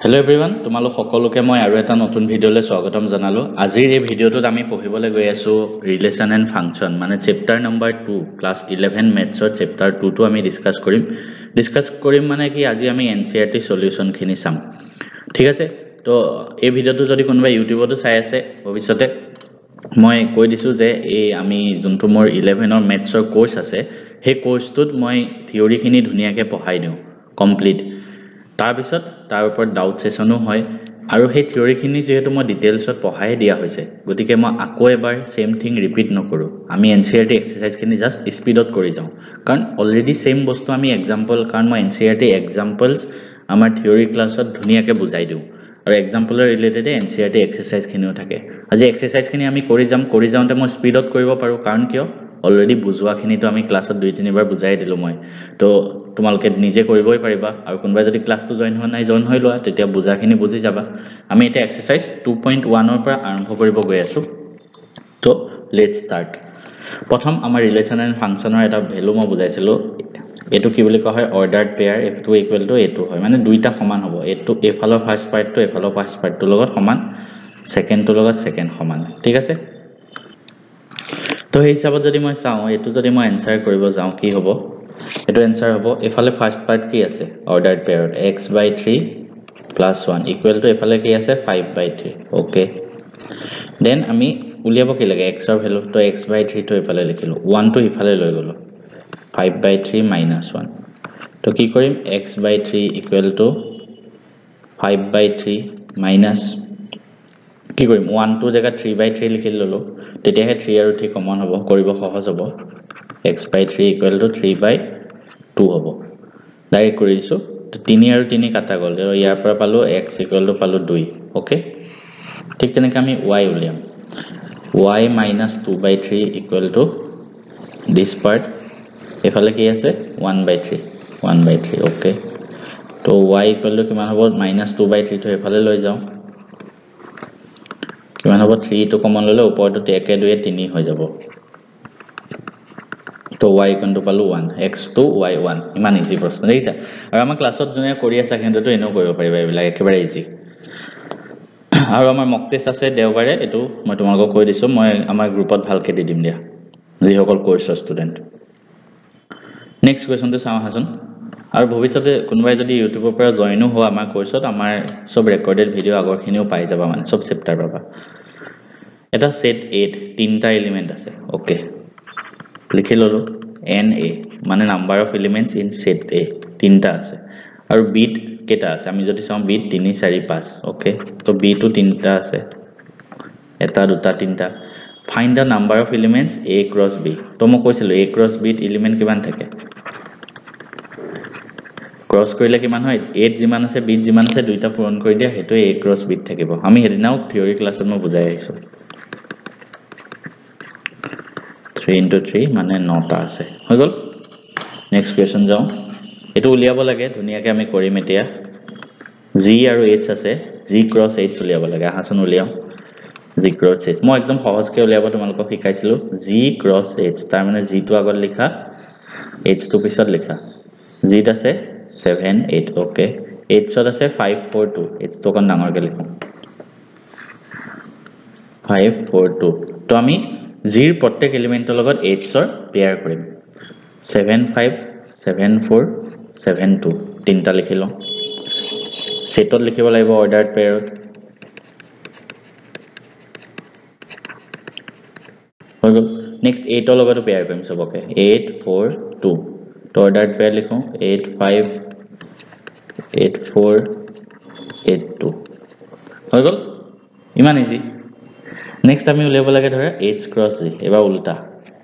Hello everyone, তোমালোক সকলোকে মই আৰু এটা নতুন ভিডিঅ'লৈ স্বাগতম জনালো। আজিৰ এই ভিডিঅ'টোত আমি পঢ়িবলৈ গৈ আছো ৰিলেশন এণ্ড ফাংচন মানে চেপ্টাৰ নম্বৰ 2 ক্লাছ 11 মেথছৰ চেপ্টাৰ 2 টো আমি ডিসকাস কৰিম মানে কি আজি আমি এনসিইআৰটি সলিউশন খিনি চাম। ঠিক আছে? তো এই ভিডিঅ'টো যদি কোনোবা ইউটিউবতো চাই আছে ভৱিষ্যতে মই কৈ দিছো যে এই আমি যোনটো মোৰ 11 ৰ মেথছৰ কোৰ্স আছে সেই কোৰ্সটোত মই থিওৰি খিনি ধুনিয়াকে পঢ়াই দিও কমপ্লিট তাৰ পিছত তাৰ ওপৰত ডাউট সেশনো হয় আৰু সেই থিওৰি খিনি যেহেতু মই ডিটেইলছত পঢ়াই দিয়া হৈছে গতিকে মই আকৌ এবাৰ সেম থিং ৰিপিট নকৰো আমি এনসিইআৰটি এক্সাৰসাইজ খিনি জাস্ট স্পিডত কৰি যাও কাৰণ অলৰেডি সেম বস্তু আমি এক্সাম্পল কাৰণ মই এনসিইআৰটি এক্সাম্পলস আমাৰ থিওৰি ক্লাছত ধুনিয়াকে বুজাই দিও আৰু এক্সাম্পলৰ ৰিলেটেড এনসিইআৰটি এক্সাৰসাইজ খিনিও থাকে আজি এক্সাৰসাইজ খিনি আমি কৰি যাওঁতে মই স্পিডত কৰিব পাৰো কাৰণ কিয় অলৰেডি বুজোৱাখিনি তো আমি ক্লাছত 2-3 বাৰ বুজাই দিলো মই তো তোমালোকে নিজে কৰিবই পাৰিবা আৰু কোনবা যদি ক্লাছটো জয়েন হোৱা নাই জয়েন হৈ লোৱা তেতিয়া বুজাখিনি বুজি যাবা আমি এটা এক্সাৰসাইজ 2.1 ৰ পৰা আৰম্ভ কৰিব গৈ আছো তো লেটস স্টাৰ্ট প্ৰথম আমাৰ ৰিলেশন এণ্ড ফাংচনৰ এটা ভ্যালু মই বুজাইছিলো এটো কি বুলি কোৱা হয় অৰ্ডাৰড পেয়াৰ f2 = a2 হয় মানে দুইটা সমান হ'ব এটো এফালৰ ফাৰ্স্ট পাৰ্টটো এফালৰ ফাৰ্স্ট পাৰ্টটোৰ লগত সমান সেকেন্ডটোৰ লগত সেকেন্ড সমান ঠিক আছে তো এই হিচাপত যদি মই চাও এটো যদি মই আনসাৰ কৰিব যাও কি হ'ব এটো আনসাৰ হ'ব এফালে ফাৰ্স্ট পাৰ্ট কি আছে অৰ্ডাৰড পেয়াৰত x/3 + 1 = এফালে কি আছে 5/3 ওকে দেন আমি উলিয়াব কি লাগে x ৰ ভ্যালু তো x/3 টো এফালে লিখিলো 1 টো ইফালে লৈ গলো 5/3 - 1 তো কি কৰিম x/3 = 5/3 minus কি কৰিম 1 টো জায়গা 3/3 লিখি ললো তেতিয়াহে 3 আৰু 3 কমন হ'ব কৰিব সহজ হ'ব x/3 = 3/2 হ'ব ডাইৰেক্ট কৰিছো 3 আৰু 3 কাটা গ'ল আৰু ইয়াৰ পৰা পালো x = পালো 2 ওকে ঠিক তেনেকৈ আমি y উলিয়াম y - 2/3 = this part এফালে কি আছে 1/3 ওকে তো y = কিমান হ'ব -2/3 টো এফালে লৈ যাও কিমান হ'ব 3 টো কমন ললে ওপৰটো 1 2 3 হৈ যাব তো y = পালো 1 x2 y1 ইমান ইজি প্ৰশ্ন দেখিছা আৰু আমাৰ ক্লাছত জনে কৰি আছে কিন্তু এনেও কৰিব পাৰিবা এইবিলাক একেবাৰে ইজি আৰু আমাৰ মক টেষ্ট আছে দেওবাৰে এটো মই তোমালোকক কৈ দিছো মই আমাৰ গ্ৰুপত ভালকে দি দিম দিয়া যিসকল কোৰ্সৰ ষ্টুডেন্ট নেক্সট কোৱেশ্চনটো চাও হাসন আৰু ভৱিষ্যতে কোনোবাই যদি ইউটিউবৰ পৰা জয়েনো হোৱা আমাৰ কোৰ্সত আমাৰ সব ৰেকৰ্ডেড ভিডিও আগৰখিনিও পাই যাবা মানে সব চেপ্টাৰ পাবা এটা সেট 8 তিনটা এলিমেন্ট আছে ওকে লিখি ললো na মানে number of elements in shed a তিনটা আছে আৰু বিট কেটা আছে আমি যদি চাও বিট 3 4 5 ওকে তো b টো তিনটা আছে এটা দুটা তিনটা find da number of elements a cross b তো মই কৈছিলো a cross b এলিমেন্ট কিমান থাকে ক্ৰস কৰিলে কিমান হয় 8 যিমান আছে b যিমান আছে দুইটা পূৰণ কৰি দিয়া হেতু a cross b থাকিব আমি হেদিনাও থিওৰি ক্লাছত মই বুজাই আহিছো 3 * 3 মানে 9টা আছে হৈ গল নেক্সট কোৱেশ্চন যাও এটো উলিয়াব লাগে ধুনিয়াকে আমি কৰিম এতিয়া g আৰু h আছে g cross h উলিয়াব লাগে আহাচন উলিয়াও g cross h মই একদম সহজকে উলিয়াব তোমালোকক শিকাইছিলো g cross h তাৰ মানে g টো আগত লিখা h টো পিছত লিখা g ত আছে 7 8 ওকে h ত আছে 5 4 2 h টো কোন ডাঙৰকে লিখো 5 4 2 তো আমি g ৰ প্ৰত্যেক এলিমেন্টৰ লগত h ৰ পেয়াৰ কৰিম 7 5 7 4 7 2 তিনটা লিখিলো সেটত লিখিব লাগিব অৰ্ডাৰড পেয়াৰত হৈ গল নেক্সট 8 ৰ লগতো পেয়াৰ কৰিম সবকে 8 4 2 তো অৰ্ডাৰড পেয়াৰ লিখো 8 5 8 4 8 2 হৈ গল ইমান ইজি নেক্সট আমি উলিয়াব লাগে ধৰা h cross g এবাৰ উল্টা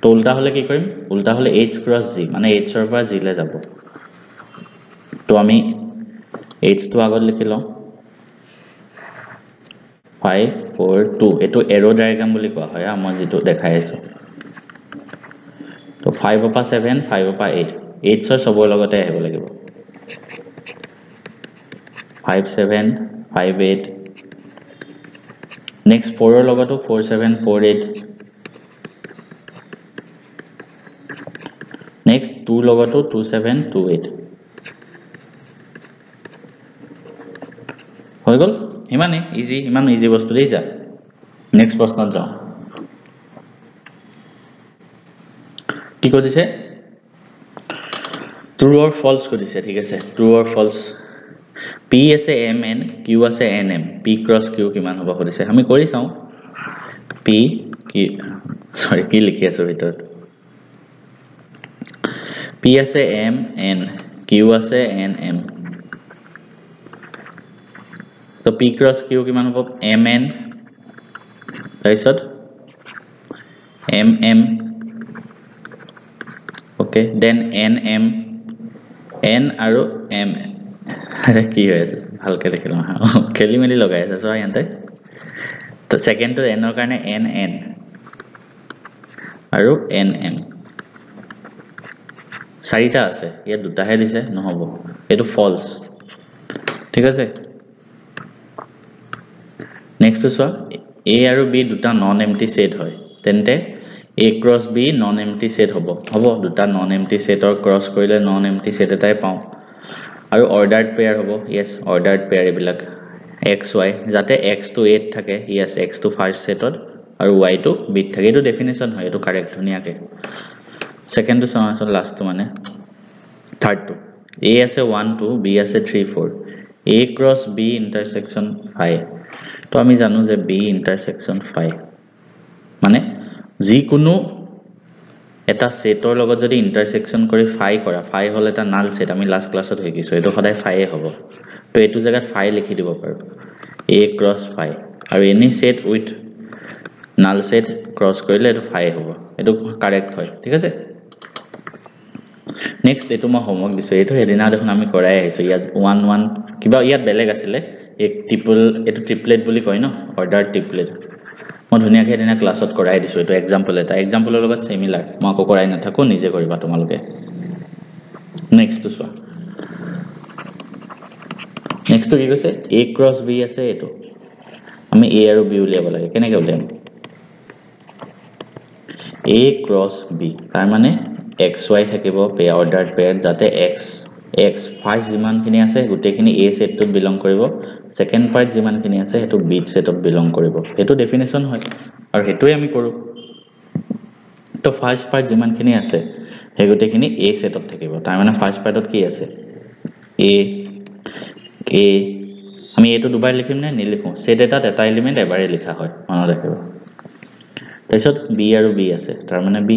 তো উল্টা হলে কি কৰিম উল্টা হলে h cross g মানে h ৰ পৰা g লে যাব তো আমি h টো আগত লিখি লও 5 4 2 এটো এৰো ডায়াগ্ৰাম বুলি কোৱা হয় মই যেটো দেখাই আছো তো 5 ৰ পৰা 7 5 ৰ পৰা 8 h ৰ সবৰ লগতে আহিব লাগিব 5 7 5 8 next 4 ৰ লগতো 4 7 4 8 next 2 লগতো 2 7 2 8 হৈ গ'ল ইমানে ইজি ইমান ইজি বস্তু দেইছা নেক্সট প্ৰশ্নত যাও কি কৰিছে ট্ৰু অৰ ফলছ কৰিছে ঠিক আছে ট্ৰু অৰ ফলছ p আছে mn q আছে nm p ক্ৰস q কিমান হ'ব কৰিছে আমি কৰি চাও p কি সৰি কি লিখি আছো ভিতৰত p আছে mn q আছে nm তো p ক্ৰস q কিমান হ'ব mn তাৰপিছত mm okay then nm n আৰু m আরে কি হয়েছে ভালকে দেখিলাম খেলি মেলি লগাই আছে সো ইয়াতে তো সেকেন্ড তো n ৰ কাৰণে nn আৰু nm চাৰিটা আছে ইয়াত দুটাহে দিছে নহব এটো ফলস ঠিক আছে নেক্সট তো a আৰু b দুটা নন এম্পটি সেট হয় তেন্তে a cross b non empty set হ'ব দুটা নন এম্পটি সেটৰ ক্ৰস কৰিলে নন এম্পটি সেট এটাই পাওঁ আৰু অৰ্ডাৰ্ড পেয়াৰ হ'ব yes অৰ্ডাৰ্ড পেয়াৰ এবিলাক x y যাতে x to 8 থাকে yes x to ফাৰ্স্ট সেটত আৰু y to b থাকে এটো ডেফিনিশন হয় এটো কারেক্ট ধুনিয়াকে সেকেন্ড তো সামাটো লাস্ট তো মানে থার্ড তো a আছে 1 2 b আছে 3 4 a ক্রস b ইন্টারসেকশন 5 তো আমি জানো যে b ইন্টারসেকশন 5 মানে যি কোনো এটা সেটৰ লগত যদি ইন্টাৰসেকশন কৰি 5 কৰা 5 হল এটা নাল সেট আমি লাস্ট ক্লাছত হেকিছো এটো সদায় 5 হ'ব তো এটো জায়গাত 5 লিখি দিব পাৰো a ক্ৰস 5 আৰু any set with null set cross কৰিলে এটো 5 হ'ব এটো কাৰেক্ট হয় ঠিক আছে নেক্সট এটো মই হোমৱৰ্ক দিছো এটো হেদিনা দেখোন আমি কৰাই আহিছো ইয়াত 1 1 কিবা ইয়াত বেলেগ আছিলে এক ট্ৰিপল এটো ট্ৰিপলেট বুলি কয় ন অৰ্ডাৰ ট্ৰিপলেট মই ধুনিয়াকে হেদিনা ক্লাছত কৰাই দিছো এটো এক্সাম্পল এটা এক্সাম্পলৰ লগত সিমিলাৰ মই আকৌ কৰাই নাথাকো নিজে কৰিবা তোমালোকে নেক্সট তো চোৱা নেক্সট কি কৈছে a ক্ৰস b আছে এটো আমি a আৰু b উলিয়াব লাগে কেনেকৈ উলিয়াম a ক্ৰস b তাৰ মানে xy থাকিব পেয়াৰ অৰ্ডাৰ্ড পেয়াৰ যাতে x ফাৰ্স্ট যিমানখিনি আছে গুটেখিনি a সেটটোত বিলং কৰিব সেকেন্ড পাৰ্ট যিমানখিনি আছে হেতু b সেটত বিলং কৰিব হেতু ডেফিনিশন হয় আৰু হেতুই আমি কৰো তো ফাৰ্স্ট পাৰ্ট যিমানখিনি আছে হে গুটেখিনি a সেটত থাকিব তাৰ মানে ফাৰ্স্ট পাৰ্টত কি আছে a আমি এটো দুবাৰ লিখিম না নিলিখো সেট এটাত এটা এলিমেন্ট এবাৰে লিখা হয় মনত ৰাখিব তাৰপিছত b আৰু b আছে তাৰ মানে b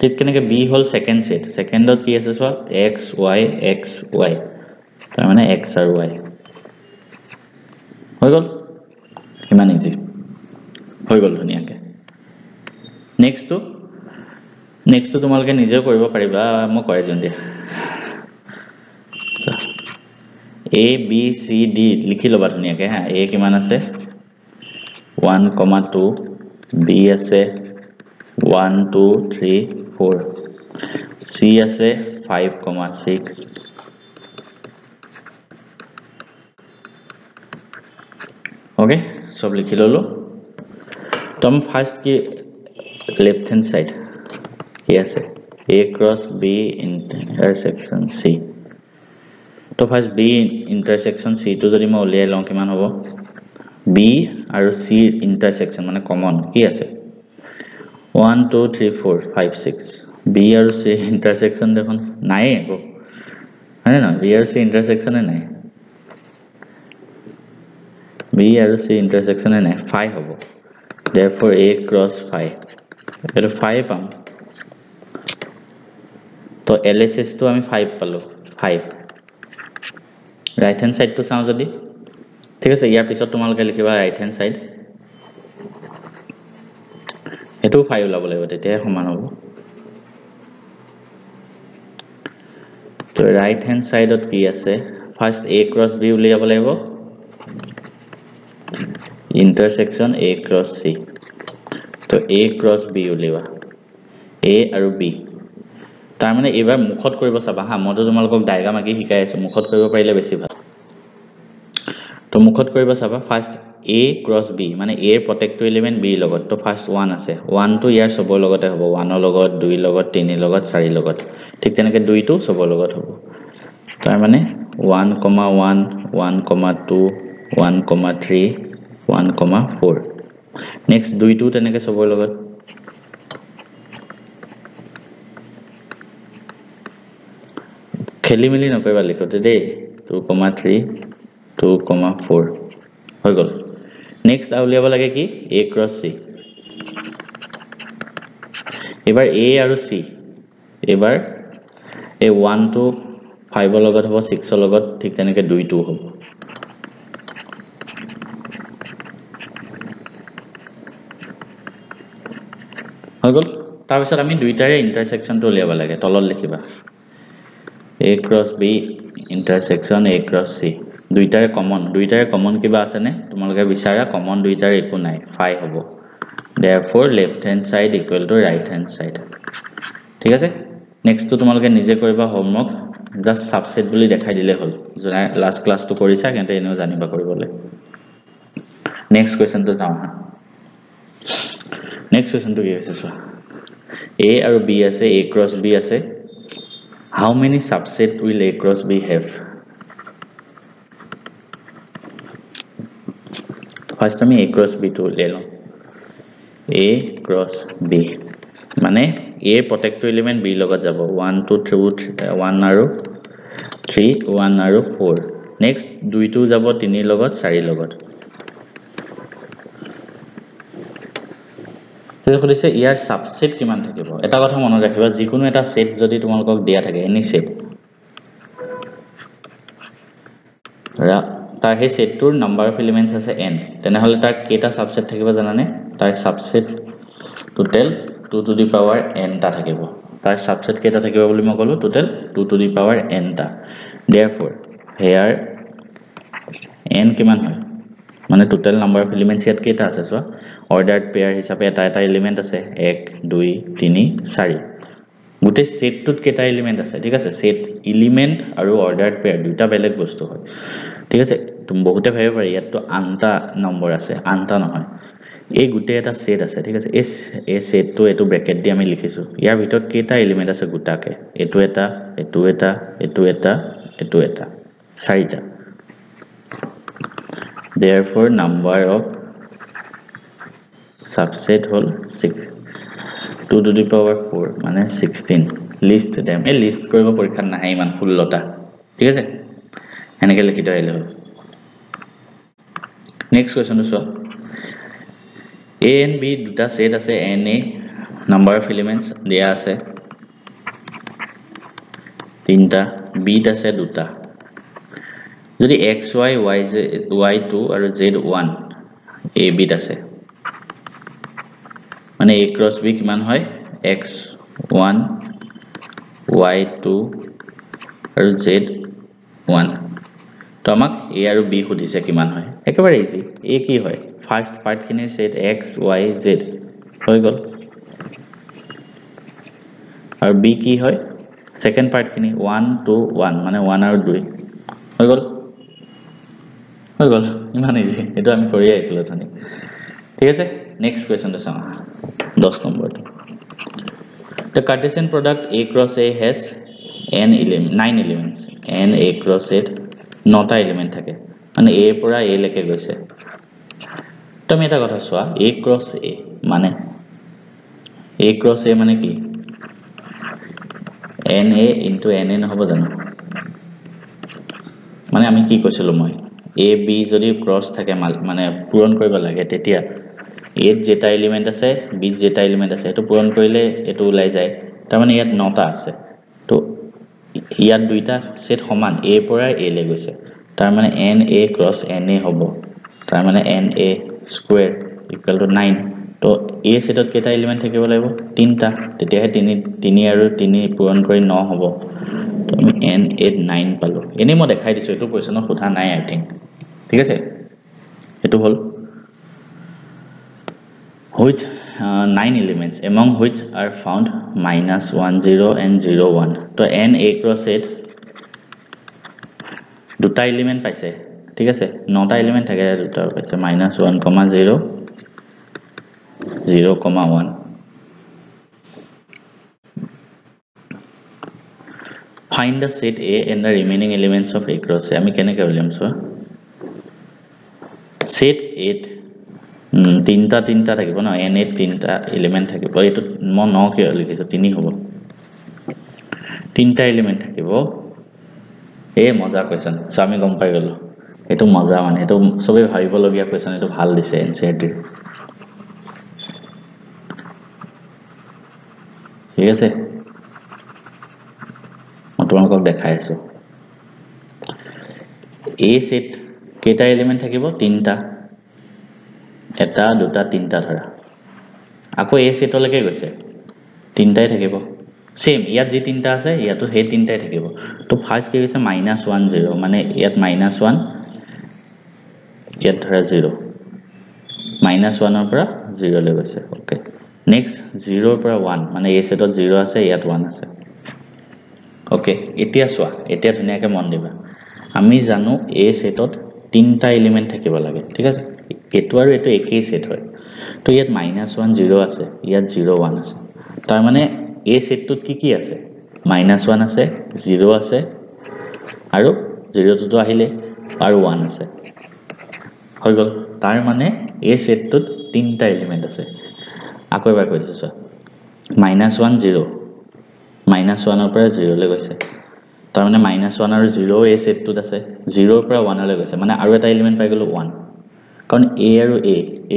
ঠিক কেনেকৈ b হল সেকেন্ড সেট সেকেন্ডত কি আছে সো x y তাৰ মানে x আৰু y হৈ গল ইমান ইজি হৈ গল ধুনিয়াকে নেক্সট তো তোমালোকে নিজে কৰিব পাৰিবা মই কৰাই দিম দিয়া a b c d লিখি লবা ধুনিয়াকে হা a কিমান আছে 1,2 b আছে 1 2 3 4 c আছে 5,6 ओके सब लिखि ललो तुम फर्स्ट की लेफ्ट हैंड साइड কি আছে a cross b intersection c তো ফার্স্ট b intersection c তো যদি মই উলিয়াই লওঁ কিমান হ'ব b আৰু c intersection মানে কমন কি আছে 1 2 3 4 5 6 b আৰু c intersection দেখোন নাই একো হয় না b আৰু c intersection নাই b আৰু c intersection নাই 5 হ'ব therefore a cross 5 এটো 5 পাম তো LHS তো আমি 5 পালো 5 রাইট হ্যান্ড সাইড তো চাও যদি ঠিক আছে ইয়াৰ পিছত তোমালোকে লিখিবা রাইট হ্যান্ড সাইড এটো 5 ওলাব লাগিব তেতিয়া সমান হ'ব তো রাইট হ্যান্ড সাইডত কি আছে ফার্স্ট a ক্রস b উলিয়াব লাগিব intersection a cross c তো a cross b উলিবা a আৰু b তাৰ মানে এবাৰ মুখত কৰিব চাবা হা মই তোমালোকক ডায়াগ্ৰাম আকি শিকাই আছো মুখত কৰিব পাৰিলে বেছি ভাল তো মুখত কৰিব চাবা ফাৰ্স্ট a cross b মানে a এৰ প্ৰত্যেকটো এলিমেন্ট b লগত তো ফাৰ্স্ট 1 আছে 1 টো ইয়াৰ সবৰ লগতে হ'ব 1 ৰ লগত 2 ৰ লগত 3 ৰ লগত 4 ৰ লগত ঠিক তেনেকৈ 2 টো সবৰ লগত হ'ব তাৰ মানে 1,1 1,2 1,3 1,4 নেক্সট 2 2 তেনেকৈ সবৰ লগত খেলি মেলি নকৰিবা লিখোতে দেই 2,3 2,4 হৈ গল নেক্সট আউলিয়াব লাগে কি a cross c এবাৰ a আৰু c এবাৰ এই 1 to 5 ৰ লগত হ'ব 6 ৰ লগত ঠিক তেনেকৈ 2 2 হ'ব হৈ গল তাৰ পিছত আমি দুইটাৰে ইন্টাৰসেকশনটো উলিয়াব লাগে তলত লিখিবা a cross b intersection a cross c দুইটাৰে কমন কিবা আছে নে তোমালোকে বিচাৰা কমন দুইটাৰে একো নাই 5 হ'ব therefore left hand side equal to right hand side ঠিক আছে নেক্সট তো তোমালোকে নিজে কৰিবা হোমৱৰ্ক জাস্ট সাবসেট বুলি দেখাই দিলে হল জনা লাস্ট ক্লাস তো কৰিছা কিন্তু এনেও জানিবা কৰিবলে নেক্সট কোৱেশ্চন তো যাও নেক্সট কোৱেশ্চন তো কি আছে চোৱা a আৰু b আছে a cross b আছে how many subset will a cross b have first আমি a cross b to ले लो a cross b মানে a প্ৰত্যেকটো এলিমেন্ট b লগত যাব 1 2 3 1 আৰু 3 1 আৰু 4 নেক্সট 2 2 যাব 3 লগত 4 লগত তেনে কৈছে ইয়াৰ সাবসেট কিমান থাকিব এটা কথা মনত ৰাখিবা যিকোনো এটা সেট যদি তোমালোকক দিয়া থাকে এনি সেট তাৰ হে সেটটোৰ নাম্বাৰ অফ এলিমেন্টস আছে n তেনে হলে তাৰ কেটা সাবসেট থাকিব জানানে তাৰ subset total 2 to the power n টা থাকিব তাৰ সাবসেট কেটা থাকিব বুলি মই কলো total 2 to the power n টা therefore here n কিমান হয় মানে টোটাল নাম্বাৰ অফ এলিমেন্টস ইয়াত কেটা আছে সো অৰ্ডাৰড পেয়াৰ হিচাপে এটা এলিমেন্ট আছে 1 2 3 4 গুটে সেটটোত কেটা এলিমেন্ট আছে ঠিক আছে সেট এলিমেন্ট আৰু অৰ্ডাৰড পেয়াৰ দুটা বেলেগ বস্তু হয় ঠিক আছে তুমি বহুতে ভাবিব পাৰি ইয়াত তো আনটা নম্বৰ আছে আনটা নহয় এই গুটে এটা সেট আছে ঠিক আছে এই সেটটো এটো ব্র্যাকেট দি আমি লিখিছো ইয়াৰ ভিতৰত কেটা এলিমেন্ট আছে গুটাকে এটো এটা চাৰিটা therefore number of subset hol 6 2 to the power 4 মানে 16 list them এই লিস্ট কৰিব পৰীক্ষা নাহে ইমান 16টা ঠিক আছে এনেকৈ লিখি দিলে হল নেক্সট কোৱেশ্চন চোৱা a and b দুটা সেট আছে n a number of elements দিয়া আছে তিনটা b আছে দুটা যদি x y y2 আৰু z1 a b আছে মানে a cross b কিমান হয় x1 y2 আৰু z1 তো আমাক a আৰু b খুদিছে কিমান হয় একেবাৰে ইজি a কি হয় ফাৰ্স্ট পাৰ্ট খিনিৰ সেট x y z হৈ গল আৰু b কি হয় সেকেন্ড পাৰ্ট খিনি 1 2 1 মানে 1 আৰু 2 হৈ গল ইমান ইজি এটো আমি কৰি আইছিলো জানি ঠিক আছে নেক্সট কোৱেশ্চন তো চাও 10 number The Cartesian product A cross A has nine elements n A cross A 9টা এলিমেন্ট থাকে মানে A পৰা A লৈকে গৈছে তুমি এটা কথা চোৱা A cross A মানে কি na into na নহব জানো মানে আমি কি কৈছিলো মই a b যদি ক্রস থাকে মানে পূৰণ কৰিব লাগে তেতিয়া a যেটা এলিমেন্ট আছে b যেটা এলিমেন্ট আছে এটো পূৰণ কৰিলে এটো ওলাই যায় তাৰ মানে ইয়াত 9টা আছে তো ইয়াত দুইটা সেট সমান a পৰা a লে গৈছে তাৰ মানে na cross na হ'ব তাৰ মানে na স্কয়াৰ ইকুৱেল টু 9 তো a সেটত কেটা এলিমেন্ট থাকিব লাগিব তিনটা তেতিয়া 3 আৰু 3 পূৰণ কৰি 9 হ'ব তো আমি n 9 পালো এনে মই দেখাই দিছো এটো কোৱেশ্চন সোধা নাই আই থিংক ঠিক আছে এটো হল which 9 elements among which are found -10 and 01 তো n a cross a দুটা এলিমেন্ট পাইছে ঠিক আছে 9টা এলিমেন্ট থাকে দুটা পাইছে -1, 0 0,1 Find the set A and the remaining elements of A cross A. আমি কেনেকৈ উলিয়াম চোৱা set A তিনটা থাকিব ন n a তিনটা এলিমেন্ট থাকিব এটো মই ন কিয় লিখিছো তিনি হ'ব তিনটা এলিমেন্ট থাকিব এ মজা কোৱেশ্চন সো আমি গম পাই গলো এটো মজা মানে এটো সবে ভাবিব লগিয়া কোৱেশ্চন এটো ভাল দিছে এনসিআরটি ঠিক আছে মই তোমালোকক দেখাই আছো এ সেট কেটা এলিমেন্ট থাকিব তিনটা এটা দুটা তিনটা ধৰা আকৌ এ সেটলৈকে গৈছে তিনটাই থাকিব সেম ইয়াত যি তিনটা আছে ইয়াতো হে তিনটাই থাকিব তো ফার্স্ট কি হৈছে -1 0 মানে ইয়াত -1 ইয়াত ধৰা 0 -1 ৰ পৰা 0 লৈ গৈছে ওকে নেক্সট 0 ৰ পৰা 1 মানে এ সেটত 0 আছে ইয়াত 1 আছে ওকে এতিয়া চোৱা এতিয়া ধুনিয়াকে মন দিবা আমি জানো এ সেটত তিনটা এলিমেন্ট থাকিব লাগে ঠিক আছে এটো আৰু এটো একেই সেট হয় তো ইয়াত -1 0 আছে ইয়াত 0 1 আছে তাৰ মানে এ সেটটোত কি আছে -1 আছে 0 আছে আৰু 0 টো আহিলে আৰু 1 আছে হৈ গল তাৰ মানে এ সেটটোত তিনটা এলিমেন্ট আছে আকৌ এবাৰ কৈ দিছো চোৱা -1 0 -1 ৰ পৰা 0 লৈ গৈছে তাৰ মানে -1 আৰু 0 এ সেটটোত আছে 0 ৰ পৰা 1 লৈ গৈছে মানে আৰু এটা এলিমেন্ট পাই গলো 1 কাৰণ a আৰু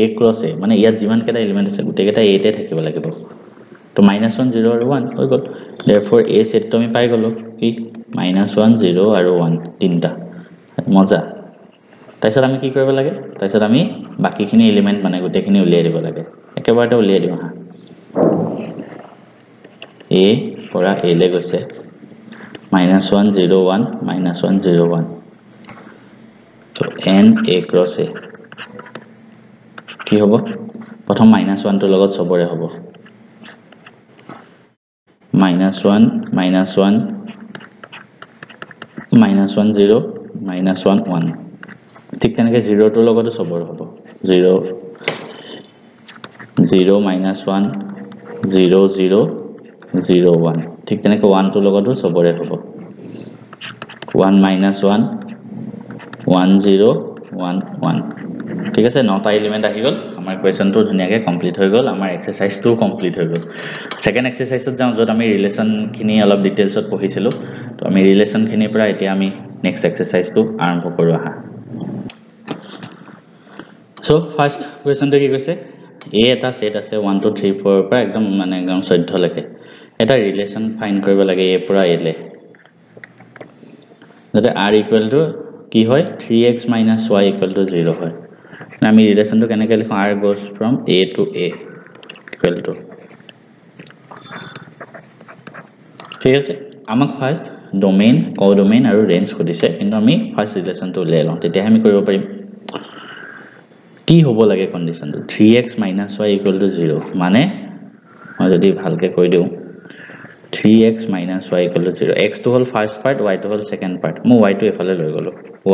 a ক্ৰস a মানে ইয়াত যিমান কেটা এলিমেন্ট আছে গুটেই কেটা a তে থাকিব লাগিব তো -1 0 আৰু 1 হৈ গল therefore a সেট তো আমি পাই গলো কি -1 0 আৰু 1 তিনটা মজা তাইছত আমি কি কৰিব লাগে তাইছত আমি বাকিখিনি এলিমেন্ট মানে গুটেখিনি উলিয়াই দিব লাগে একেবাৰতে উলিয়াই দিও হা a পৰা a লে গৈছে -1 0 1 -1 0 1 তো n a cross a কি হ'ব প্ৰথম -1 টোৰ লগত সবৰে হ'ব -1 -1 -1 -1 0 -1 1 ঠিক তেনেকৈ 0 টোৰ লগতো সবৰে হ'ব 0 0 -1 0 0 0 1 ঠিক তেনেকৈ 1 টোৰ লগতো সবৰে হ'ব 1 -1 1 0 1 1 ঠিক আছে নটা এলিমেন্ট আহি গল আমাৰ কোৱেশ্চনটো ধুনিয়াকে কমপ্লিট হৈ গল আমাৰ এক্সাৰসাইজটো কমপ্লিট হৈ গল সেকেন্ড এক্সাৰসাইজত যাও যত আমি ৰিলেশন খিনি অলপ ডিটেইলছত পঢ়িছিলো তো আমি ৰিলেশন খিনিৰ পৰা এতিয়া আমি নেক্সট এক্সাৰসাইজটো আৰম্ভ কৰো আহা সো ফাৰ্স্ট কোৱেশ্চনটো কি কৈছে এ এটা সেট আছে 1 2 3 4 ৰ পৰা একদম মানে একদম 14 লৈকে এটা ৰিলেশন ফাইন্ড কৰিব লাগে এ পৰা এ লে যাতে r কি হয় 3x - y = 0 হয় আমি ৰিলেশনটো কেনেকৈ লিখো r goes from a to a equal to ঠিক আছে আমাক ফার্স্ট ডোমেইন কোডোমেইন আৰু ৰেঞ্জ খুদিছে কিন্তু আমি ফাৰ্স্ট ৰিলেশনটো উলিয়াই লওঁ তেতিয়া আমি কৰিব পাৰিম কি হ'ব লাগে কন্ডিশনটো 3x - y = 0 মানে মই যদি ভালকে কৈ দিও 3x - y = 0 x to hall first part y to hall second part মই y to এফালে লৈ গলো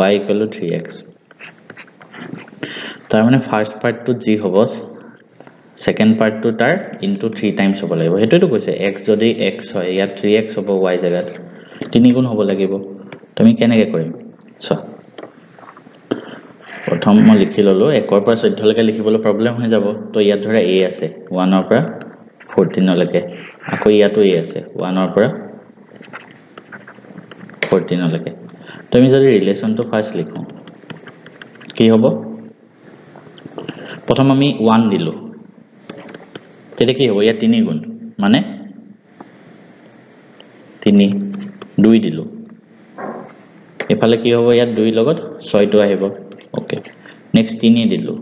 y = 3x তাৰ মানে ফাৰ্স্ট পাৰ্ট টু জি হ'ব সেকেন্ড পাৰ্ট টু তাৰ ইনটু 3 টাইমস হ'ব লাগিব হেতুটো কৈছে x যদি x হয় ইয়াত 3x হ'ব y জাগাত 3 গুণ হ'ব লাগিব তুমি কেনেকৈ কৰিম চ প্ৰথম মই লিখি ললো 1 ৰ পৰা 14 লৈকে লিখিবলৈ প্ৰবলেম হৈ যাব তো ইয়াত ধৰা a আছে 1 ৰ পৰা 14 লৈকে আকৌ ইয়াতো a আছে 1 ৰ পৰা 14 লৈকে তুমি যদি ৰিলেশনটো ফাৰ্স্ট লিখো কি হ'ব প্ৰথম আমি 1 দিলো তেতে কি হ'ব ইয়া 3 গুণ মানে 3 2 দিলো এফালে কি হ'ব ইয়াত 2 লগত 6 টো আহিব ওকে নেক্সট 3 দিলো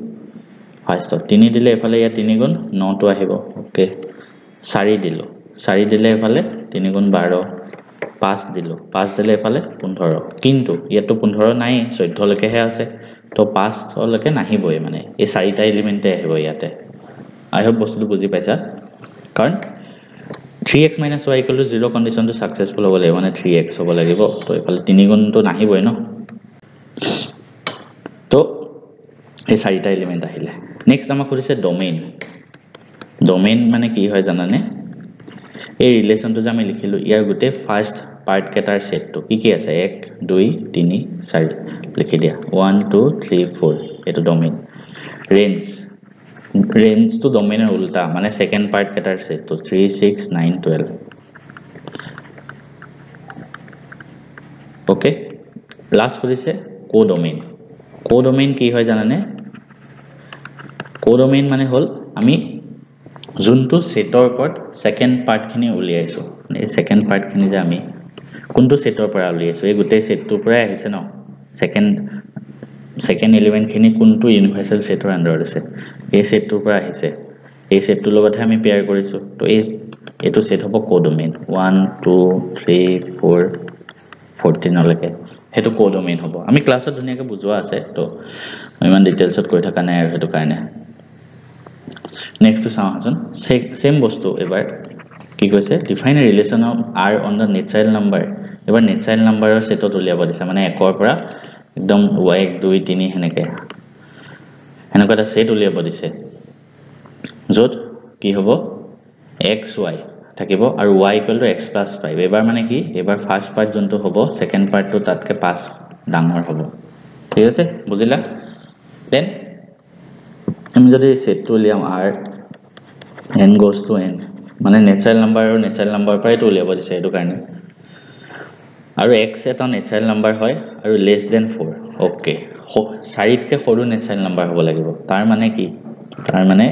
ফার্স্ট 3 দিলে এফালে ইয়া 3 গুণ 9 টো আহিব ওকে 4 দিলো 4 দিলে এফালে 3 গুণ 12 5 দিলো 5 দিলে এফালে 15 কিন্তু ইয়াতো 15 নাই 14 লৈকেহে আছে তো 5 লৈকে নাহিবই মানে এই চাৰিটা এলিমেন্টে আহিব ইয়াতে আই হোপ বস্তুটো বুজি পাইছা কাৰণ 3x - y = 0 কন্ডিশনটো সাকসেসফুল হ'ব লাগিব মানে 3x হ'ব লাগিব তো এফালে 3 গুণটো নাহিবই ন তো এই চাৰিটা এলিমেন্ট আহিলে নেক্সট আমাক কৈছে ডোমেইন ডোমেইন মানে কি হয় জানানে এই ৰিলেশনটো যে আমি লিখিলো ইয়াৰ গুটে ফাৰ্স্ট পাৰ্ট কেটাৰ সেটটো কি আছে 1 2 3 4 লিখি দিয়া 1 2 3 4 এটো ডোমেইন ৰেঞ্জ to ডোমেইনৰ উল্টা মানে সেকেন্ড পাৰ্ট কেটাৰ সেটটো 3 6 9 12 ওকে লাষ্ট কৰিছে কোডোমেইন কি হয় জানানে কোডোমেইন মানে হল আমি যোনটো সেটৰ ওপৰত সেকেন্ড পাৰ্ট খিনি উলিয়াইছো এই সেকেন্ড পাৰ্ট খিনি যে আমি কোনটো সেটৰ পৰা উলিয়াইছো এই গোটেই সেটটোৰ পৰা আহিছে ন সেকেন্ড এলিমেন্ট খিনি কোনটো ইউনিভাৰ্সাল সেটৰ আন্ডাৰত আছে এই সেটটোৰ পৰা আহিছে এই সেটটোৰ লগতহে আমি পেয়াৰ কৰিছো তো এইটো সেট হ'ব কোডোমেইন 1 2 3 4 14 লৈকে হেতু কোডোমেইন হ'ব আমি ক্লাছত ধুনিয়াকৈ বুজোৱা আছে তো ইমান ডিটেইলছত কৈ থকা নাই আৰু হেতু কাৰণে নেক্সট চাওঁ হাজন সেম বস্তু এবাৰ কি কৈছে define a relation of r on the natural number এবাৰ নেচাৰেল নাম্বাৰৰ সেটত উলিয়াব দিছে মানে 1 ৰ পৰা একদম 1 2 3 হেনেকে হেনেকুৱা এটা সেট উলিয়াব দিছে যত কি হ'ব xy থাকিব আৰু y x + 5 এবাৰ মানে কি এবাৰ ফাৰ্স্ট পাৰ্ট যোনটো হ'ব সেকেন্ড পাৰ্টটো তাতকে 5 ডাঙৰ হ'ব ঠিক আছে বুজিলা দেন আমি যদি সেটটো উলিয়াম r n goes to n মানে নেচাৰেল নাম্বাৰ পৰাইটো উলিয়াব দিছে এটো কাৰণে আৰু x এটা নেচাৰেল নাম্বাৰ হয় আৰু লেছ দেন 4 ওকে চাৰিতকে সৰু নেচাৰেল নাম্বাৰ হ'ব লাগিব তাৰ মানে কি তাৰ মানে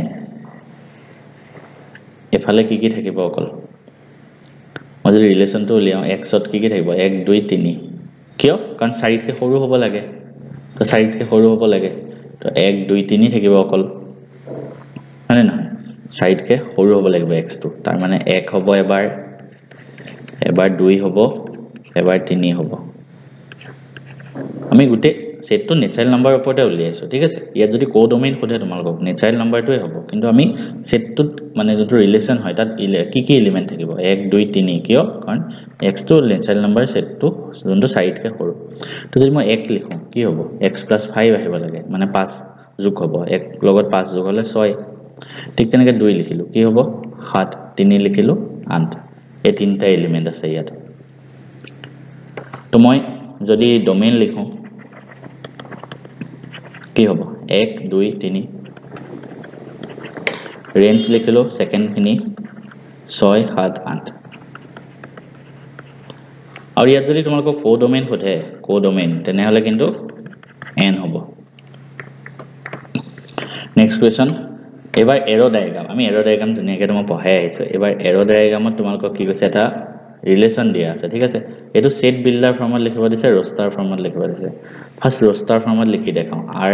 এফালে কি থাকিব অকল মই যদি ৰিলেশনটো উলিয়াও x ত কি থাকিব 1 2 3 কিয় কাৰণ চাৰিতকে সৰু হ'ব লাগে তো চাৰিতকে সৰু হ'ব লাগে তো 1 2 3 থাকিব অকল মানে না চাৰিতকে সৰু হ'ব লাগিব x টো তাৰ মানে 1 হ'ব এবাৰ 2 হ'ব এবাৰ 3 হ'ব আমি গুটে সেটটো নেচাৰেল নাম্বাৰ ওপৰতে উলিয়াইছো ঠিক আছে ইয়াত যদি কোডোমেইন খোধে তোমালোকক নেচাৰেল নাম্বাৰটোৱে হ'ব কিন্তু আমি সেটটোত মানে যটো ৰিলেশন হয় তাত কি এলিমেন্ট থাকিব 1 2 3 কিয় কাৰণ x টো নেচাৰেল নাম্বাৰ সেটটো যোনটো চাৰিতকে সৰু তো যদি মই 1 লিখো কি হ'ব x + 5 আহিব লাগে মানে 5 যোগ হ'ব 1 লগত 5 যোগ হলে 6 ঠিক তেনেকে 2 লিখিলো কি হ'ব 7 3 লিখিলো 8 এই তিনটা এলিমেন্ট আছে ইয়াত তো মই যদি ডোমেইন লিখো কি হ'ব 1 2 3 ৰেঞ্জ লিখিলো সেকেন্ড খিনি 6 7 8 আৰু ইয়াত যদি তোমালোকক কোডোমেইন খোধে কোডোমেইন তেনেহলে কিন্তু n হ'ব নেক্সট কোৱেশ্চন এবাৰ এৰো ডায়াগ্ৰাম আমি এৰো ডায়াগ্ৰাম ধুনিয়াকৈ মই পঢ়াই আহিছো এবাৰ এৰো ডায়াগ্ৰামত তোমালোকক কি কৈছে এটা ৰিলেশন দিয়া আছে ঠিক আছে এটো সেট বিল্ডাৰ ফৰ্মত লিখিব দিছে ৰস্টাৰ ফৰ্মত লিখিব দিছে ফাৰ্স্ট ৰস্টাৰ ফৰ্মত লিখি দেখাও r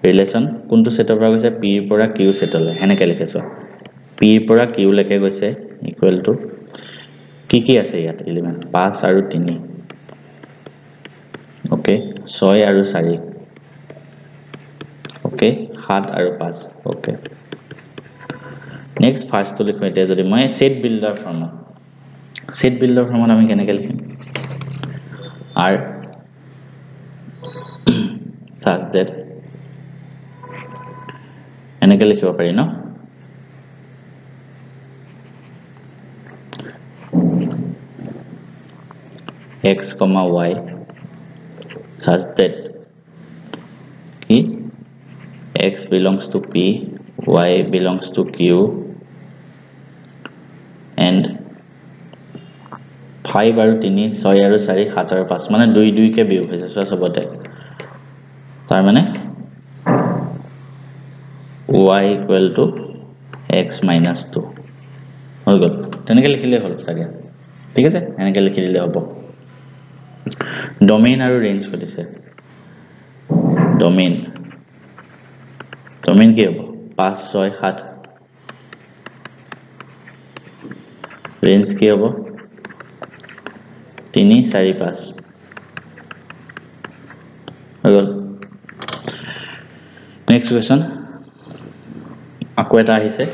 ৰিলেশন কোনটো সেটৰ পৰা গৈছে p ৰ পৰা q সেটলৈ হেনেকে লিখিছো p ৰ পৰা q লৈকে গৈছে ইকুৱেল টু কি আছে ইয়াত এলিমেন্ট 5 আৰু 3 ওকে 6 আৰু 4 ওকে 7 আৰু 5 ওকে নেক্সট ফাৰ্স্ট তো লিখো এতিয়া যদি মই সেট বিল্ডাৰ ফৰ্মত আমি কেনেকৈ লিখিম r such that এনেকৈ লিখিব পাৰি ন x, y such that ki x belongs to p y belongs to q and 5 আৰু 3 6 আৰু 4 7 আৰু 5 মানে 2 2 কে বিয়োগ হৈছে সবতে তাৰ মানে y equal to x minus 2 হৈ গল তেনেকৈ লিখিলে হল চাগে ঠিক আছে এনেকৈ লিখিলে হ'ব ডোমেইন আৰু ৰেঞ্জ কৰিছে ডোমেইন কি হ'ব 5 6 7 ৰেঞ্জ কি হ'ব 3 4 5 হৈ গল নেক্সট কোৱেশ্চন আকৌ এটা আহিছে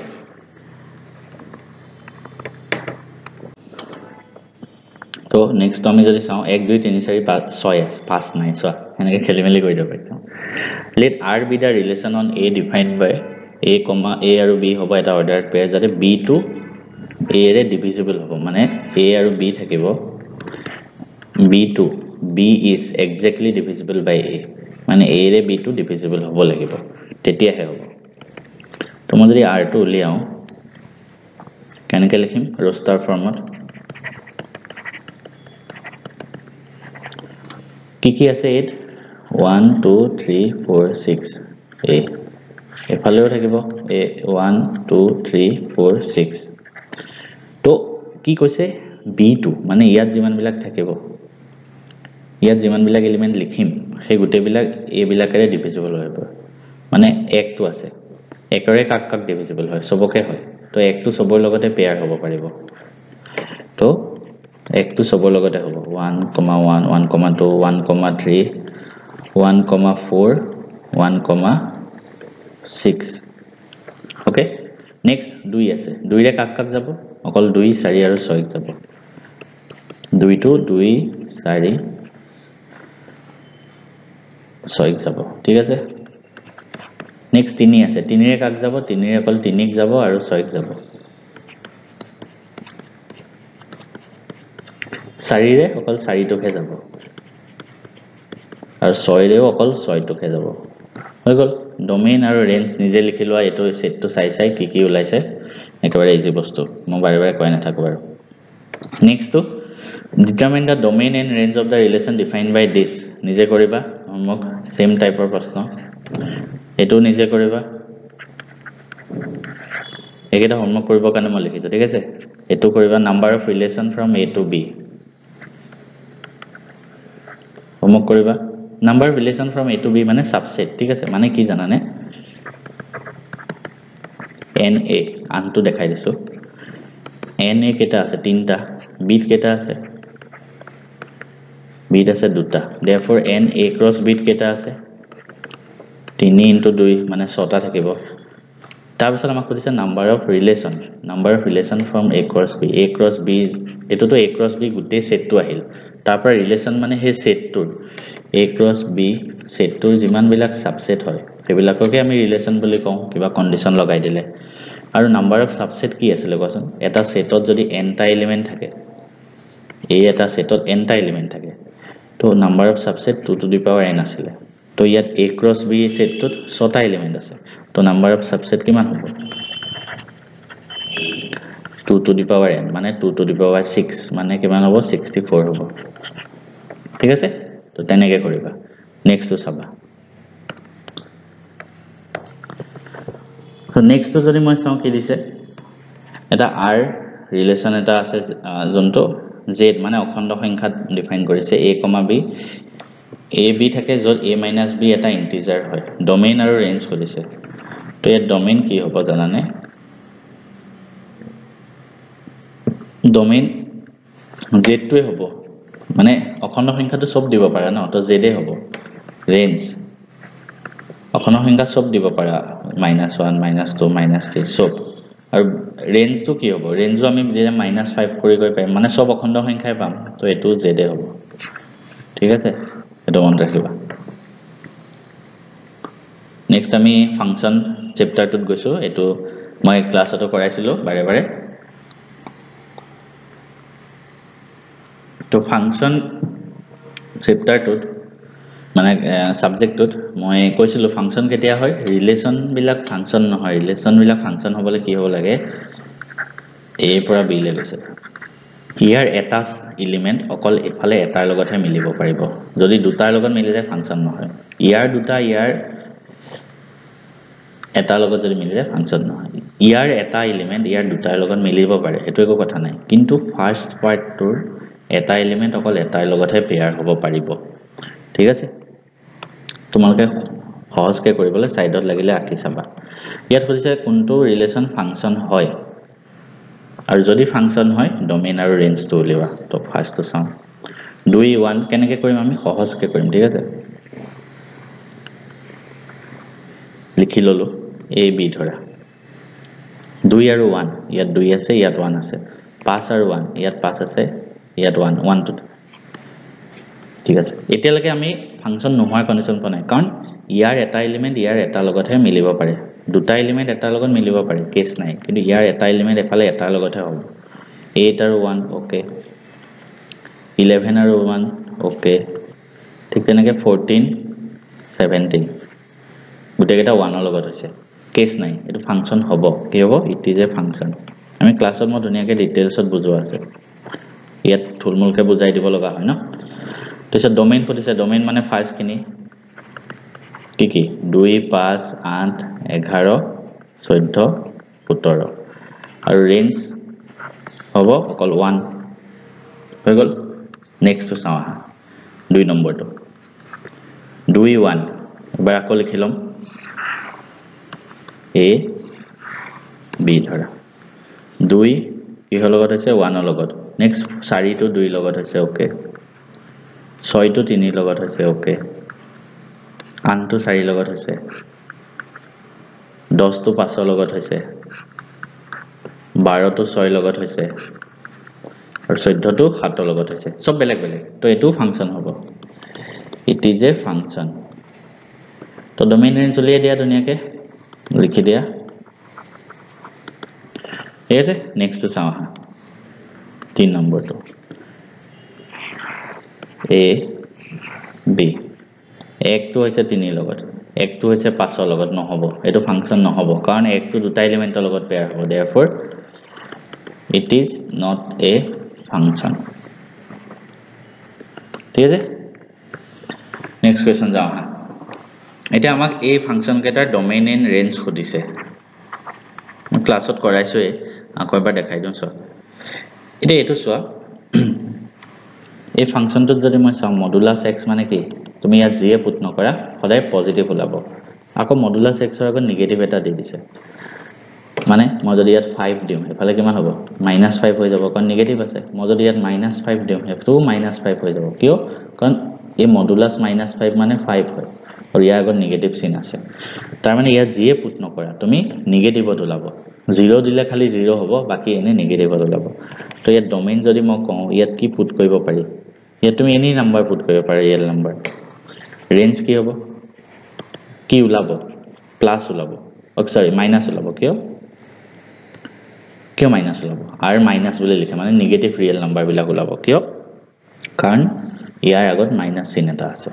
তো নেক্সট আমি যদি চাও 1 2 3 4 5 6 আছে 5 নাই সো এনেকৈ খেলিমেলি কৰি দিব পাৰি let r be the relation on a defined by a, a আৰু b হ'ব এটা অৰ্ডাৰড পেয়াৰ যাতে b to a ৰে ডিভিজিবল হ'ব মানে a আৰু b থাকিব b2 b is exactly divisible by a মানে a रे b2 divisible হ'ব লাগিব তেতিয়াহে হ'ব তো মই যদি r2 উলিয়াও কেনেকৈ লিখিম roster ফৰ্মত কি আছে 8 1 2 3 4 6 a এফালেও থাকিব a 1 2 3 4 6 তো কি কৈছে b2 মানে ইয়াত যিমান বিলাক থাকিব ইয়াত যিমান বিলাক এলিমেন্ট লিখিম সেই গুটেই বিলাক a বিলাকেৰে ডিভিজিবল হ'ব মানে 1 টো আছে একৰে কাক কাক ডিভিজিবল হয় সবকে হয় তো 1 টো সবৰ লগতে পেয়াৰ হ'ব পাৰিব তো 1 টো সবৰ লগতে হ'ব 1, 1, 1, 2, 1, 3, 1, 4, 1, 6 ओके नेक्स्ट 2 আছে 2 ৰে কাক কাক যাব অকল 2 4 আৰু 6 যাব 2 to 2 4 6 যাব ঠিক আছে नेक्स्ट 3 আছে 3 ৰে কাক যাব 3 ৰে অকল 3 ক যাব আৰু 6 যাব 4 ৰে অকল 4 টকে যাব আৰু 6 ৰেও অকল 6 টকে যাব হৈ গল ডোমেইন আৰু ৰেঞ্জ নিজে লিখি লোৱা এটো সেটটো চাই কি ওলাইছে একেবাৰে ইজি বস্তু মই বাৰে বাৰে কৈ নাথাকো আৰু next to determine the domain and range of the relation defined by this নিজে কৰিবা মোক সেম টাইপৰ প্ৰশ্ন এটো নিজে কৰিবা একেটা হোমৱৰ্ক কৰিব কাৰণে মই লিখিছো ঠিক আছে এটো কৰিবা number of relation from a to b homework কৰিবা number of relation from a to b মানে সাবসেট ঠিক আছে মানে কি জানানে n a আনটো দেখাই দিছো n a কেটা আছে তিনটা b কেটা আছে b আছে দুটা therefore n a cross b কেটা আছে 3 into 2 মানে 6টা থাকিব তাৰ পিছত আমাক কৈছে number of relation from a cross b এটোটো a cross b গুটেই সেটটো আহিল তাৰ পৰা ৰিলেশন মানে হে সেটটোৰ a cross b সেটটোৰ যিমান বিলাক সাবসেট হয় সেইবিলাককে আমি ৰিলেশন বুলি কওঁ কিবা কন্ডিশন লগাই দিলে আৰু নাম্বাৰ অফ সাবসেট কি আছিল কোৱাচোন এটা সেটত যদি n টা এলিমেন্ট থাকে এই এটা সেটত n টা এলিমেন্ট থাকে তো number of subset 2 to the power n আছিল তো ইয়াত a cross b সেটটোত 6টা এলিমেন্ট আছে তো নাম্বাৰ অফ সাবসেট কিমান হ'ব 2 to the power n মানে 2 to the power 6 মানে কিমান হ'ব 64 হ'ব ঠিক আছে তো তেনেকৈ কৰিবা নেক্সট তো চাবা তো নেক্সট তো যদি মই চাও কি দিছে এটা r ৰিলেশন এটা আছে জন্তু z মানে অখণ্ড সংখ্যা ডিফাইন কৰিছে a, b a b থাকে যত a - b এটা ইন্টিজাৰ হয় ডোমেইন আৰু ৰেঞ্জ কৰিছে তো ইয়াত ডোমেইন কি হ'ব জানানে ডোমেইন z টোৱে হ'ব মানে অখণ্ড সংখ্যাটো সব দিব পাৰা ন তো z এ হ'ব ৰেঞ্জ অখণ্ড সংখ্যা সব দিব পাৰা -1 -2 -3 সব আৰু ৰেঞ্জটো কি হ'ব ৰেঞ্জও আমি যে -5 কৰি পাম মানে সব অখণ্ড সংখ্যাই পাম তো এটো z এ হ'ব ঠিক আছে এটো মনত ৰাখিবা নেক্সট আমি ফাংশন চ্যাপ্টাৰটোত গৈছো এটো মই ক্লাছতো কৰাইছিলো বাৰে বাৰে তো ফাংশন চ্যাপ্টাৰটোত মানে সাবজেক্টটোত মই কৈছিলো ফাংশন কেতিয়া হয় ৰিলেশন বিলাক ফাংশন নহয় ৰিলেশন বিলাক ফাংশন হ'বলে কি হ'ব লাগে a পৰা b লৈ গৈছে ইয়াৰ এটা এলিমেন্ট অকল এফালে এটাৰ লগতহে মিলিব পাৰিব যদি দুটাৰ লগত মিলিলে ফাংশন নহয় ইয়াৰ দুটা ইয়াৰ এটা লগত যদি মিলিলে ফাংশন নহয় ইয়াৰ এটা এলিমেন্ট ইয়াৰ দুটাৰ লগত মিলিব পাৰে এটো একো কথা নাই কিন্তু ফাৰ্স্ট পাৰ্টটোৰ এটা এলিমেন্ট অকল এটাৰ লগতহে পেয়াৰ হ'ব পাৰিব ঠিক আছে তোমালোকে সহজকে কৰিবলৈ সাইডত লাগিলে আঁকি চাবা ইয়াত কৈছে কোনটো ৰিলেশন ফাংশন হয় আৰু যদি ফাংশন হয় ডোমেইন আৰু ৰেঞ্জটো উলিওৱা তো ফাৰ্স্ট তো চাও 2 1 কেনেকৈ কৰিম আমি সহজকে কৰিম ঠিক আছে লিখি ললো a b ধৰা 2 আৰু 1 ইয়াত 2 আছে ইয়াত 1 আছে 5 আৰু 1 ইয়াত 5 আছে ইয়াত 1 1 2 ঠিক আছে এতিয়ালৈকে আমি ফাংশন নোহোৱাৰ কন্ডিশন পোৱা নাই কাৰণ ইয়াৰ এটা এলিমেন্ট ইয়াৰ এটা লগতহে মিলিব পাৰে দুটা এলিমেন্ট এটা লগত মিলিব পাৰে কেছ নাই কিন্তু ইয়াৰ এটা এলিমেন্ট এফালে এটাৰ লগতহে হ'ব 8 আৰু 1 ওকে 11 আৰু 1 ওকে ঠিক তেনেকৈ 14 17 গোটেইকেইটা 1 ৰ লগত হৈছে কেছ নাই এইটো ফাংচন হ'ব কি হ'ব ইট ইজ এ ফাংচন আমি ক্লাছত মই ধুনীয়াকৈ ডিটেইলছত বুজোৱা আছে ইয়াত থুলমুলকৈ বুজাই দিব লগা হয় ন তাৰপিছত ডোমেইন খুদিছে ডোমেইন মানে ফাৰ্ষ্টখিনি কি 2 5 8 11 14 17 আৰু ৰেঞ্জ হ'ব অকল 1 হৈ গ'ল নেক্সটটো চাওঁ আহা 2 নম্বৰটো 2 1 এবাৰ আকৌ লিখি ল'ম এ বি ধৰা 2 কিহৰ লগত হৈছে 1 ৰ লগত নেক্সট 4 টো 2 লগত হৈছে ওকে 6 টো 3 লগত হৈছে ওকে 8 টো 4 লগত হৈছে 10 টো 5 লগত হৈছে 12 টো 6 লগত হৈছে আৰু 14 টো 7 লগত হৈছে সব বেলেগ বেলেগ তো এটো ফাংচন হ'ব ইট ইজ এ ফাংচন তো ডোমেইন ৰেঞ্জ উলিয়াই দিয়া ধুনীয়াকৈ লিখি দিয়া ঠিক আছে নেক্সট চাওঁ আহা 3 নম্বৰটো এ বি 1 টো হৈছে 3 লগত 1 টো হৈছে 5 ৰ লগত নহব এটো ফাংচন নহব কাৰণ 1 টো দুটা এলিমেন্টৰ লগত পেয়াৰ হ'ব therefore it is not a function ঠিক আছে নেক্সট কোৱেশ্চন যাওঁ আহা এটা আমাক এই ফাংচন কেটাৰ ডোমেইন এন্ড ৰেঞ্জ খুদিছে মই ক্লাছত কৰাইছোৱে আকৌ এবাৰ দেখাই দিওঁ চোৱা এটা এটো চোৱা এই ফাংচনটো যদি মই চাওঁ মডুলাস x মানে কি তুমি ইয়াত জিয়ে পুট নকৰা সদায় পজিটিভ ওলাব আকৌ মডুলাস x ৰ আগত নেগেটিভ এটা দি দিছে মানে মই যদি ইয়াত 5 দিম এফালে কিমান হ'ব -5 হৈ যাব কাৰণ নেগেটিভ আছে মই যদি ইয়াত -5 দিম এটো -5 হৈ যাব কিয় কাৰণ এই মডুলাস -5 মানে 5 হয় আৰু ইয়াৰ আগত নেগেটিভ চিন আছে তাৰ মানে ইয়াত জিয়ে পুট নকৰা তুমি নেগেটিভত ওলাব 0 দিলে খালি 0 হ'ব বাকি এনে নেগেটিভত ওলাব তো ইয়াত ডোমেইন যদি মই কওঁ ইয়াত কি পুট কৰিব পাৰি ইয়াত তুমি এনি নাম্বাৰ পুট কৰিব পাৰা ৰিয়েল নাম্বাৰ ৰেঞ্জ কি হ'ব কি ওলাব প্লাস ওলাব সৰি মাইনাস ওলাব কিয় মাইনাস ওলাব আৰু মাইনাস বুলি লিখে মানে নেগেটিভ ৰিয়েল নাম্বাৰ বিলাক ওলাব কিয় কাৰণ ইয়াৰ আগত মাইনাস চিন এটা আছে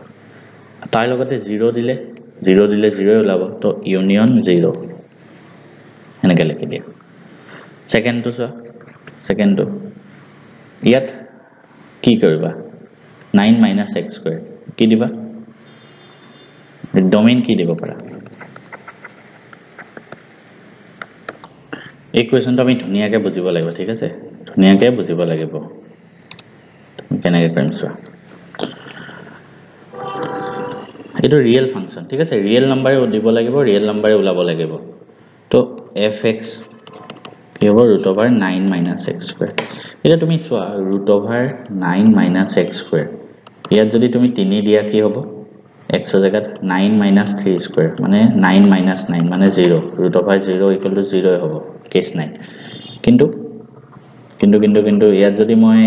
তাৰ লগতে 0 দিলে 0 ওলাব তো ইউনিয়ন 0 এনেকৈ লিখি দিয়া সেকেন্ডটো চোৱা সেকেন্ডটো ইয়াত কি কৰিবা 9 - x² কি দিবা ডোমেইন কি দিব পাৰা এই কোৱেশ্চনটো আমি ধুনীয়াকৈ বুজিব লাগিব ঠিক আছে ধুনীয়াকৈ বুজিব লাগিব কেনেকৈ কৰিম চোৱা এটো ৰিয়েল ফাংচন ঠিক আছে ৰিয়েল নাম্বাৰে দিব লাগিব ৰিয়েল নাম্বাৰে ওলাব লাগিব তো fx কি হ'ব √9 - x²। এটা তুমি চোৱা √9 - x² ইয়াত যদি তুমি 3 দিয়া কি হ'ব x ৰ জায়গাত 9 - 3² মানে 9 - 9 মানে 0 √0 = 0 হ'ব কেছ নাই কিন্তু ইয়াত যদি মই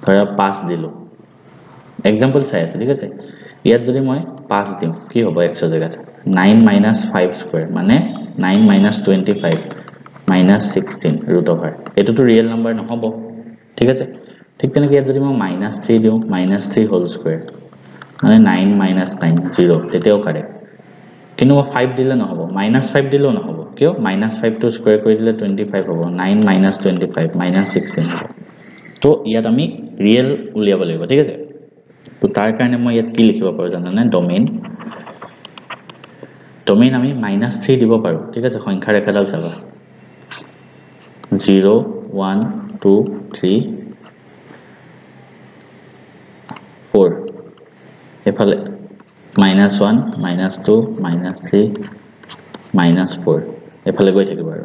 ধৰা 5 দিলো एग्जांपल চাই আছে ঠিক আছে ইয়াত যদি মই 5 দিও কি হ'ব x ৰ জায়গাত 9 - 5² মানে 9 - 25 -16 √। এটোটো ৰিয়েল নাম্বাৰ নহব ঠিক আছে ঠিক তেনেকৈ ইয়াত যদি মই -3 দিও -3 হোল স্কয়াৰ মানে 9 - 9 0 এটাও কাৰেক্ট কিন্তু মই 5 দিলে নহব -5 দিলেও নহব কিয় -5 টো স্কয়াৰ কৰি দিলে 25 হ'ব 9 - 25 -16 হ'ব তো ইয়াত আমি ৰিয়েল উলিয়াব লাগিব ঠিক আছে তো তাৰ কাৰণে মই ইয়াত কি লিখিব পাৰো জানানে ডোমেইন আমি -3 দিব পাৰো ঠিক আছে সংখ্যা ৰেখাডাল চাবা 0 1 2 3 4 এফালে -1 -2 -3 -4 এফালে গৈ থাকিব আৰু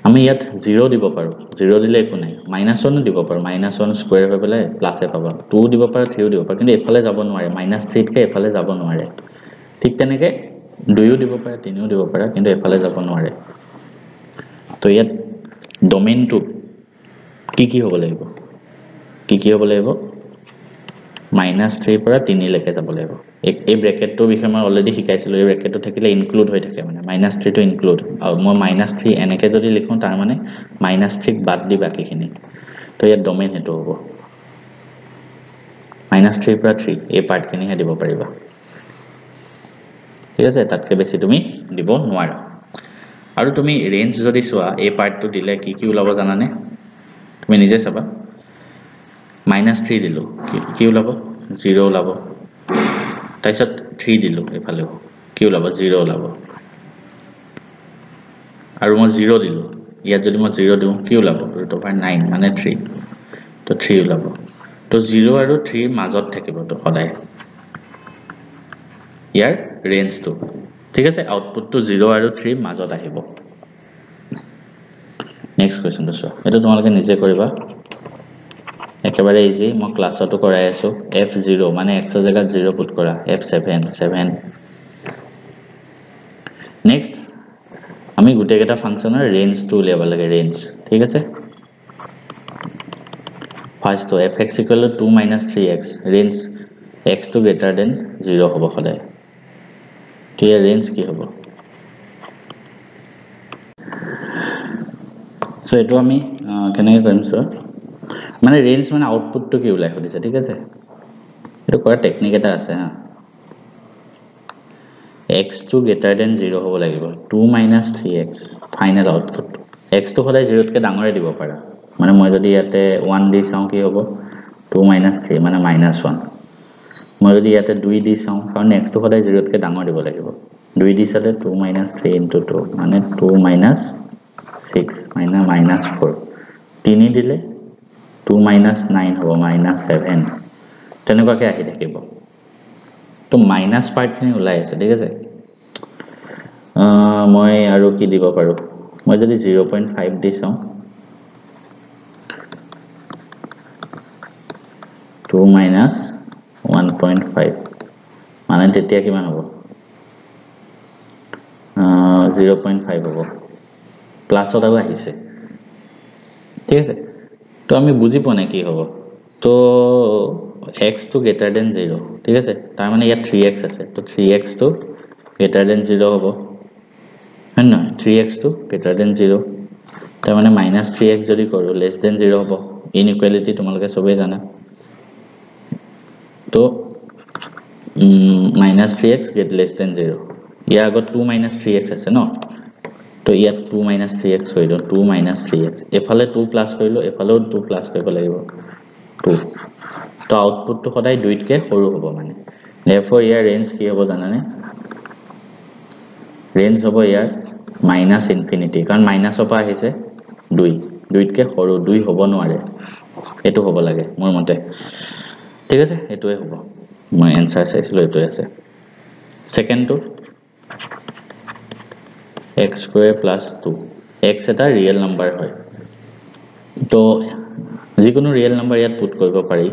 আমি ইয়াত 0 দিব পাৰো 0 দিলে একো নাই -1 দিব পাৰো -1 স্কয়াৰ হৈ পেলাই প্লাসে পাবা 2 দিব পাৰো 3 দিব পাৰো কিন্তু এফালে যাব নোৱাৰে -3 কে এফালে যাব নোৱাৰে ঠিক তেনেকৈ 2 দিব পাৰা 3 দিব পাৰা কিন্তু এফালে যাব নোৱাৰে তো ইয়াত ডোমেইনটো কি হ'ব লাগিব হ'ব লাগিব -3 পৰা 3 লৈকে যাব লাগিব এই ব্ৰেকেটটোৰ বিষয়ে মই অলৰেডি শিকাইছিলো এই ব্ৰেকেটটো থাকিলে ইনক্লুড হৈ থাকে মানে -3 টো ইনক্লুড আৰু মই -3 এনেকৈ যদি লিখো তাৰ মানে -3 বাদ দি বাকিখিনি তো তো ইয়াত ডোমেইন হেতু হ'ব -3 পৰা 3 এই পাৰ্ট খিনিহে দিব পাৰিবা ঠিক আছে তাতকে বেছি তুমি দিব নোৱাৰা আৰু তুমি ৰেঞ্জ যদি চোৱা এই পাৰ্টটো দিলে কি কি ওলাব জানানে তুমি নিজে চাবা -3 দিলো কি ওলাব 0 ওলাব তাৰপিছত 3 দিলো এফালে কি ওলাব 0 ওলাব আৰু মই 0 দিলো ইয়াত যদি মই 0 দিও কি ওলাব √9 মানে 3 তো 3 ওলাব তো 0 আৰু 3 মাজত থাকিব তো সদায় ইয়াৰ ৰেঞ্জটো ঠিক আছে আউটপুটটো 0 আৰু 3 মাজত আহিব নেক্সট কোৱেশ্চনটো চোৱা এটা তোমালোকে নিজে কৰিবা একেবাৰে ইজি মই ক্লাছতো কৰাই আছো f0 মানে x ৰ জায়গাত 0 পুট কৰা f7 নেক্সট আমি গুটেকেটা ফাংশনৰ ৰেঞ্জটো উলিয়াব লাগে ৰেঞ্জ ঠিক আছে ফাৰ্স্ট তো fx = 2 - 3x range x to greater than 0 হ'ব সদায় তো ইয়াৰ ৰেঞ্জ কি হ'ব সো এটো আমি কেনেকৈ কৰিম সো মানে ৰেঞ্জ মানে আউটপুটটো কি ওলাই হদিছে ঠিক আছে এটো কৰা টেকনিক এটা আছে হা x to greater than 0 হ'ব লাগিব 2 - 3x final output x to সদায় 0 তকে ডাঙৰে দিব পাৰা মানে মই যদি ইয়াতে 1 দি চাও কি হ'ব 2 - 3 মানে -1 মই যদি ইয়াতে 2 দি চাও কাৰণ x to সদায় 0 তকে ডাঙৰ দিব লাগিব 2 দি চালে 2 - 3 * 2 মানে 2 - 6 মানে -4 3 দিলে 2 - 9 হ'ব -7 তেনেকুৱাকে আহি থাকিব তো মাইনাস পাৰ্ট খিনি ওলাই আছে ঠিক আছে মই আৰু কি দিব পাৰো মই যদি 0.5 দি চাও 2 - 1.5 মানে তেতিয়া কিমান হ'ব 0.5 হ'ব প্লাসত আৰু আহিছে ঠিক আছে তো আমি বুজি পোৱা কি হ'ব তো x to greater than 0 ঠিক আছে তাৰ মানে ইয়াত 3x আছে তো 3x to greater than 0 হ'ব হয় না 3x to greater than 0 তাৰ মানে -3x যদি কৰো less than 0 হ'ব ইনইকুয়ালিটি তোমালোকে সবে জানা তো -3x get less than 0 ইয়াৰ আগত 2 - 3x আছে ন তো ইয়াত 2 - 3x হইলো 2 - 3x এফালে 2 প্লাস কৰিলো এফালেও 2 প্লাস কৰিব লাগিব 2 তো আউটপুটটো সদায় 2 তকে সৰু হ'ব মানে therefore ইয়াৰ ৰেঞ্জ কি হ'ব জানানে ৰেঞ্জ হ'ব ইয়াৰ -ইনফিনিটি কাৰণ মাইনাসৰ পৰা আহিছে 2 তকে সৰু 2 হ'ব নোৱাৰে এটো হ'ব লাগে মোৰ মতে ঠিক আছে এটোৱে হ'ব মই এনসাৰ চাইছিলো এটোৱে আছে second to x square plus 2 x এটা ৰিয়েল নাম্বাৰ হয় তো যিকোনো ৰিয়েল নাম্বাৰ ইয়াত পুট কৰিব পাৰি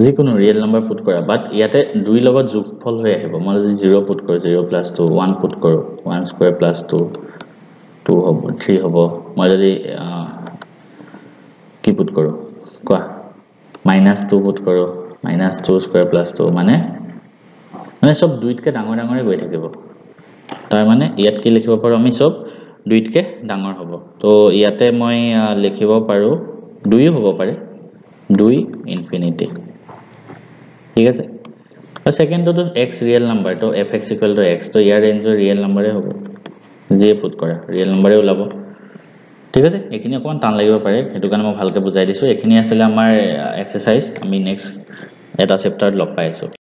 যিকোনো ৰিয়েল নাম্বাৰ পুট কৰা বাট ইয়াতে 2 লগত যোগফল হৈ আহিব মই যদি 0 পুট কৰো 0 + 2 1 পুট কৰো 1 square plus 2 2 হ'ব 3 হ'ব মই যদি কি পুট কৰো কোৱা -2 পুট কৰো -2 square plus 2 মানে সব 2 তকে ডাঙৰ ডাঙৰে গৈ থাকিব তাৰ মানে ইয়াত কি লিখিব পাৰো আমি সব 2 তকে ডাঙৰ হ'ব তো ইয়াতে মই লিখিব পাৰো 2 হ'ব পাৰে 2 ইনফিনিটি ঠিক আছে আৰু সেকেন্ডটো x ৰিয়েল নাম্বাৰ তো fx = x তো ইয়াৰ ৰেঞ্জৰ ৰিয়েল নাম্বাৰে হ'ব যে পুট কৰা ৰিয়েল নাম্বাৰে ওলাব ঠিক আছে এখিনি অকমান টান লাগিব পাৰে এটো কাৰণে মই ভালকে বুজাই দিছো এখিনি আছিল আমাৰ এক্সাৰসাইজ আমি নেক্সট এটা চেপ্টাৰত লগ পাইছো